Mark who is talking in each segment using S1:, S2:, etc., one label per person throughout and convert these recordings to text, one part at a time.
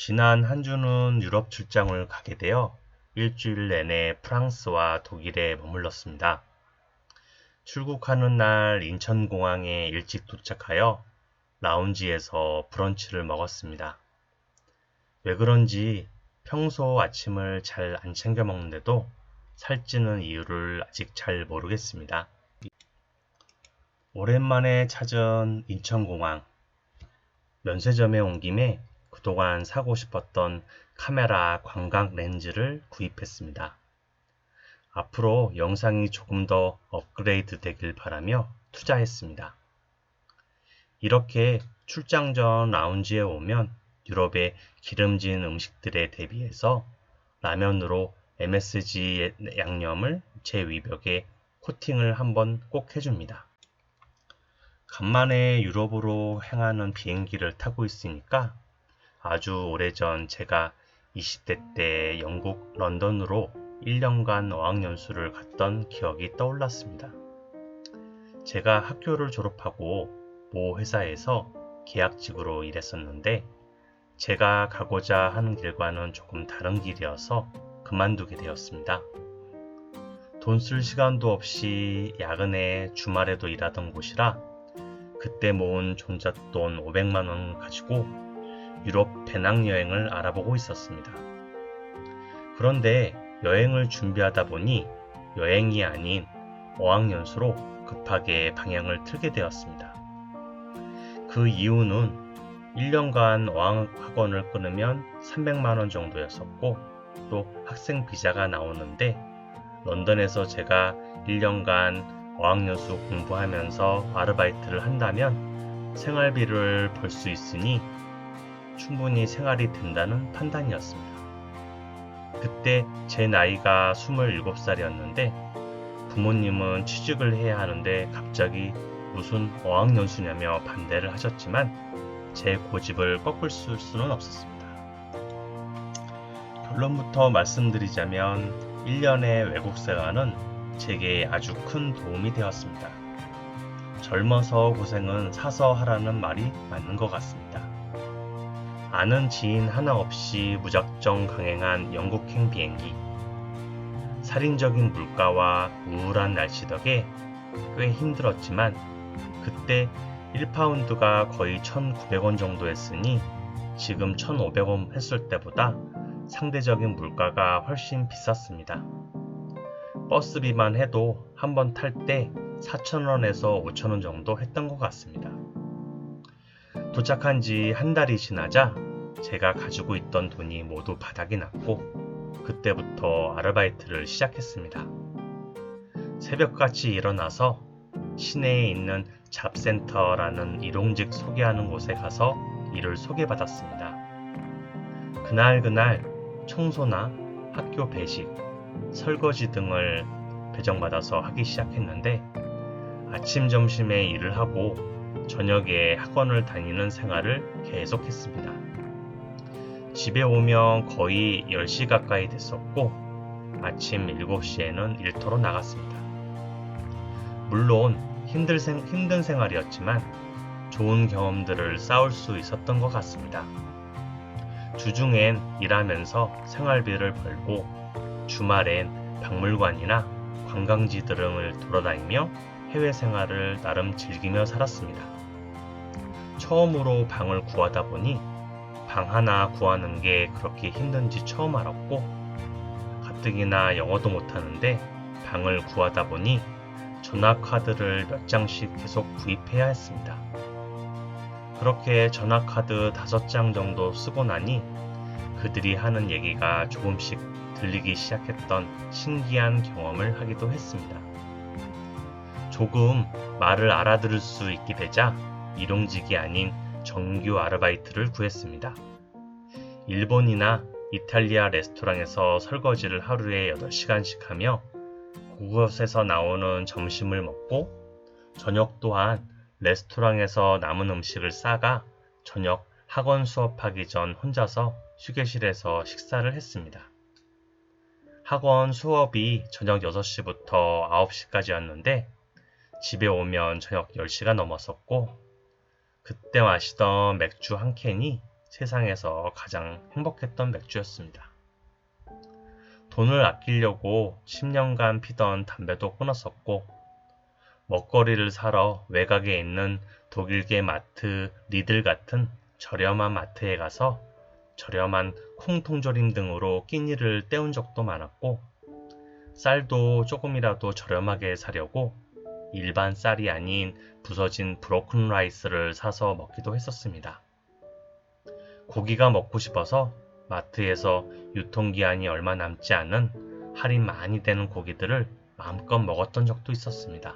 S1: 지난 한 주는 유럽 출장을 가게 되어 일주일 내내 프랑스와 독일에 머물렀습니다. 출국하는 날 인천공항에 일찍 도착하여 라운지에서 브런치를 먹었습니다. 왜 그런지 평소 아침을 잘 안 챙겨 먹는데도 살찌는 이유를 아직 잘 모르겠습니다. 오랜만에 찾은 인천공항. 면세점에 온 김에 그동안 사고 싶었던 카메라 광각 렌즈를 구입했습니다. 앞으로 영상이 조금 더 업그레이드 되길 바라며 투자했습니다. 이렇게 출장 전 라운지에 오면 유럽의 기름진 음식들에 대비해서 라면으로 MSG 양념을 제 위벽에 코팅을 한번 꼭 해줍니다. 간만에 유럽으로 향하는 비행기를 타고 있으니까 아주 오래전 제가 20대 때 영국 런던으로 1년간 어학연수를 갔던 기억이 떠올랐습니다. 제가 학교를 졸업하고 모 회사에서 계약직으로 일했었는데 제가 가고자 하는 길과는 조금 다른 길이어서 그만두게 되었습니다. 돈 쓸 시간도 없이 야근에 주말에도 일하던 곳이라 그때 모은 종잣돈 500만원 가지고 유럽 배낭여행을 알아보고 있었습니다. 그런데 여행을 준비하다 보니 여행이 아닌 어학연수로 급하게 방향을 틀게 되었습니다. 그 이유는 1년간 어학학원을 끊으면 300만원 정도였었고 또 학생 비자가 나오는데 런던에서 제가 1년간 어학연수 공부하면서 아르바이트를 한다면 생활비를 벌 수 있으니 충분히 생활이 된다는 판단이었습니다. 그때 제 나이가 27살이었는데 부모님은 취직을 해야 하는데 갑자기 무슨 어학연수냐며 반대를 하셨지만 제 고집을 꺾을 수는 없었습니다. 결론부터 말씀드리자면 1년의 외국 생활은 제게 아주 큰 도움이 되었습니다. 젊어서 고생은 사서 하라는 말이 맞는 것 같습니다. 아는 지인 하나 없이 무작정 강행한 영국행 비행기. 살인적인 물가와 우울한 날씨 덕에 꽤 힘들었지만 그때 1파운드가 거의 1,900원 정도 했으니 지금 1,500원 했을 때보다 상대적인 물가가 훨씬 비쌌습니다. 버스비만 해도 한 번 탈 때 4,000원에서 5,000원 정도 했던 것 같습니다. 도착한 지 한 달이 지나자 제가 가지고 있던 돈이 모두 바닥이 났고 그때부터 아르바이트를 시작했습니다. 새벽같이 일어나서 시내에 있는 잡센터라는 일용직 소개하는 곳에 가서 일을 소개받았습니다. 그날 청소나 학교 배식, 설거지 등을 배정받아서 하기 시작했는데 아침 점심에 일을 하고 저녁에 학원을 다니는 생활을 계속했습니다. 집에 오면 거의 10시 가까이 됐었고 아침 7시에는 일터로 나갔습니다. 물론 힘든 생활이었지만 좋은 경험들을 쌓을 수 있었던 것 같습니다. 주중엔 일하면서 생활비를 벌고 주말엔 박물관이나 관광지 등을 돌아다니며 해외 생활을 나름 즐기며 살았습니다. 처음으로 방을 구하다 보니 방 하나 구하는 게 그렇게 힘든지 처음 알았고 가뜩이나 영어도 못하는데 방을 구하다 보니 전화카드를 몇 장씩 계속 구입해야 했습니다. 그렇게 전화카드 5장 정도 쓰고 나니 그들이 하는 얘기가 조금씩 들리기 시작했던 신기한 경험을 하기도 했습니다. 조금 말을 알아들을 수 있게 되자 일용직이 아닌 정규 아르바이트를 구했습니다. 일본이나 이탈리아 레스토랑에서 설거지를 하루에 8시간씩 하며 그곳에서 나오는 점심을 먹고 저녁 또한 레스토랑에서 남은 음식을 싸가 저녁 학원 수업하기 전 혼자서 휴게실에서 식사를 했습니다. 학원 수업이 저녁 6시부터 9시까지였는데 집에 오면 저녁 10시가 넘었었고 그때 마시던 맥주 한 캔이 세상에서 가장 행복했던 맥주였습니다. 돈을 아끼려고 10년간 피던 담배도 끊었었고, 먹거리를 사러 외곽에 있는 독일계 마트 리들 같은 저렴한 마트에 가서 저렴한 콩통조림 등으로 끼니를 때운 적도 많았고, 쌀도 조금이라도 저렴하게 사려고 일반 쌀이 아닌 부서진 브로큰 라이스를 사서 먹기도 했었습니다. 고기가 먹고 싶어서 마트에서 유통기한이 얼마 남지 않은 할인 많이 되는 고기들을 마음껏 먹었던 적도 있었습니다.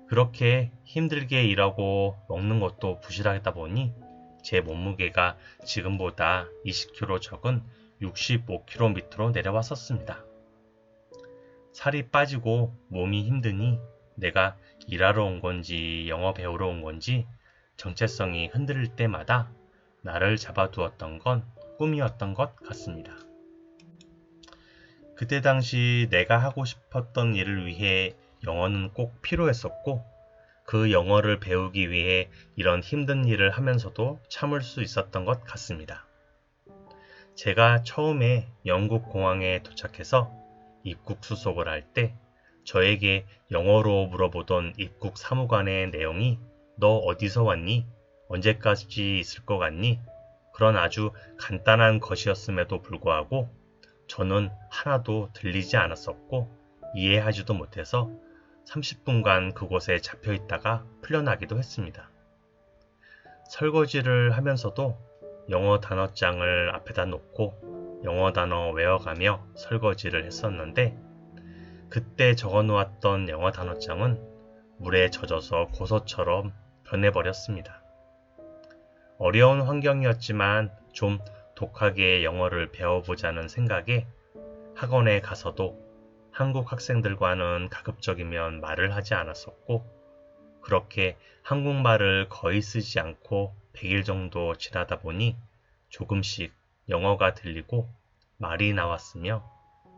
S1: 그렇게 힘들게 일하고 먹는 것도 부실하다 보니 제 몸무게가 지금보다 20kg 적은 65kg 밑으로 내려왔었습니다. 살이 빠지고 몸이 힘드니 내가 일하러 온 건지 영어 배우러 온 건지 정체성이 흔들릴 때마다 나를 잡아두었던 건 꿈이었던 것 같습니다. 그때 당시 내가 하고 싶었던 일을 위해 영어는 꼭 필요했었고, 그 영어를 배우기 위해 이런 힘든 일을 하면서도 참을 수 있었던 것 같습니다. 제가 처음에 영국 공항에 도착해서 입국 수속을 할 때 저에게 영어로 물어보던 입국 사무관의 내용이 너 어디서 왔니? 언제까지 있을 것 같니? 그런 아주 간단한 것이었음에도 불구하고 저는 하나도 들리지 않았었고 이해하지도 못해서 30분간 그곳에 잡혀 있다가 풀려나기도 했습니다. 설거지를 하면서도 영어 단어장을 앞에다 놓고 영어 단어 외워가며 설거지를 했었는데, 그때 적어놓았던 영어 단어장은 물에 젖어서 고서처럼 변해버렸습니다. 어려운 환경이었지만 좀 독하게 영어를 배워보자는 생각에 학원에 가서도 한국 학생들과는 가급적이면 말을 하지 않았었고, 그렇게 한국말을 거의 쓰지 않고 100일 정도 지나다 보니 조금씩 영어가 들리고 말이 나왔으며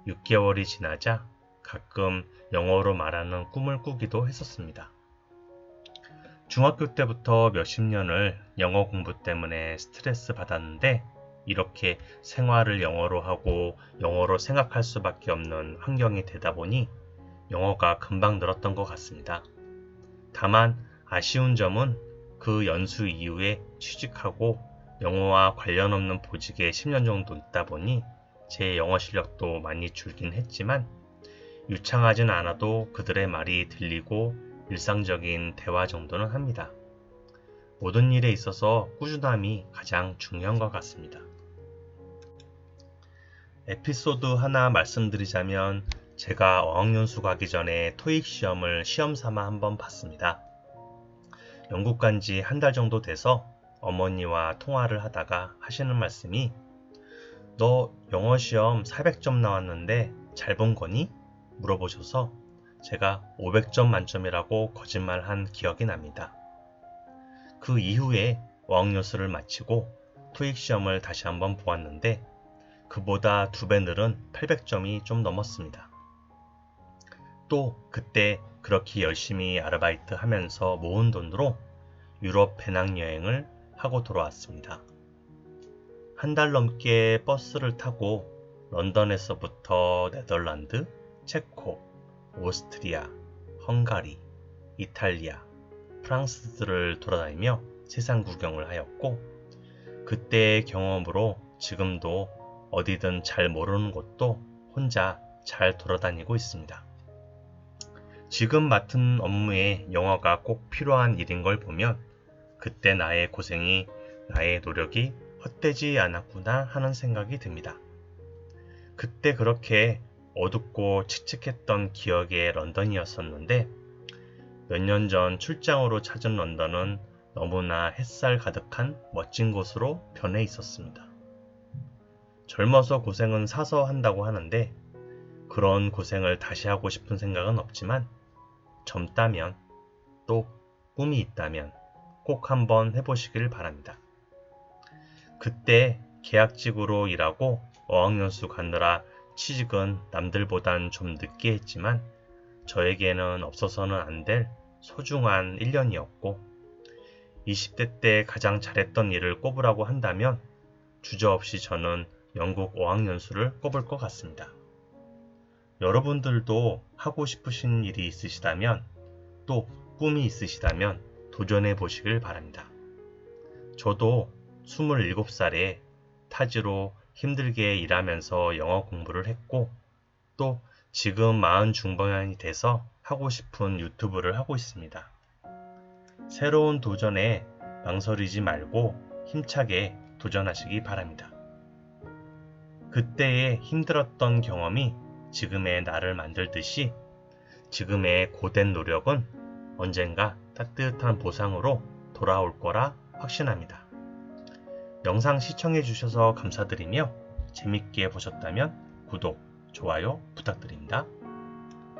S1: 6개월이 지나자 가끔 영어로 말하는 꿈을 꾸기도 했었습니다. 중학교 때부터 몇십 년을 영어 공부 때문에 스트레스 받았는데 이렇게 생활을 영어로 하고 영어로 생각할 수밖에 없는 환경이 되다 보니 영어가 금방 늘었던 것 같습니다. 다만 아쉬운 점은 그 연수 이후에 취직하고 영어와 관련 없는 보직에 10년 정도 있다 보니 제 영어 실력도 많이 줄긴 했지만 유창하진 않아도 그들의 말이 들리고 일상적인 대화 정도는 합니다. 모든 일에 있어서 꾸준함이 가장 중요한 것 같습니다. 에피소드 하나 말씀드리자면 제가 어학연수 가기 전에 토익 시험을 시험 삼아 한번 봤습니다. 영국 간 지 한 달 정도 돼서 어머니와 통화를 하다가 하시는 말씀이 너 영어 시험 400점 나왔는데 잘 본 거니? 물어보셔서 제가 500점 만점이라고 거짓말한 기억이 납니다. 그 이후에 어학연수를 마치고 토익 시험을 다시 한번 보았는데 그보다 2배 늘은 800점이 좀 넘었습니다. 또 그때 그렇게 열심히 아르바이트 하면서 모은 돈으로 유럽 배낭여행을 하고 돌아왔습니다. 한 달 넘게 버스를 타고 런던에서부터 네덜란드, 체코, 오스트리아, 헝가리, 이탈리아, 프랑스들을 돌아다니며 세상 구경을 하였고, 그때의 경험으로 지금도 어디든 잘 모르는 곳도 혼자 잘 돌아다니고 있습니다. 지금 맡은 업무에 영어가 꼭 필요한 일인 걸 보면 그때 나의 고생이, 나의 노력이 헛되지 않았구나 하는 생각이 듭니다. 그때 그렇게 어둡고 칙칙했던 기억의 런던이었었는데 몇 년 전 출장으로 찾은 런던은 너무나 햇살 가득한 멋진 곳으로 변해 있었습니다. 젊어서 고생은 사서 한다고 하는데 그런 고생을 다시 하고 싶은 생각은 없지만 젊다면 또 꿈이 있다면 꼭 한번 해보시길 바랍니다. 그때 계약직으로 일하고 어학연수 가느라 취직은 남들보단 좀 늦게 했지만 저에게는 없어서는 안 될 소중한 1년이었고 20대 때 가장 잘했던 일을 꼽으라고 한다면 주저없이 저는 영국 어학연수를 꼽을 것 같습니다. 여러분들도 하고 싶으신 일이 있으시다면 또 꿈이 있으시다면 도전해 보시길 바랍니다. 저도 27살에 타지로 힘들게 일하면서 영어 공부를 했고 또 지금 40 중반이 돼서 하고 싶은 유튜브를 하고 있습니다. 새로운 도전에 망설이지 말고 힘차게 도전하시기 바랍니다. 그때의 힘들었던 경험이 지금의 나를 만들듯이 지금의 고된 노력은 언젠가 따뜻한 보상으로 돌아올 거라 확신합니다. 영상 시청해 주셔서 감사드리며 재밌게 보셨다면 구독, 좋아요 부탁드립니다.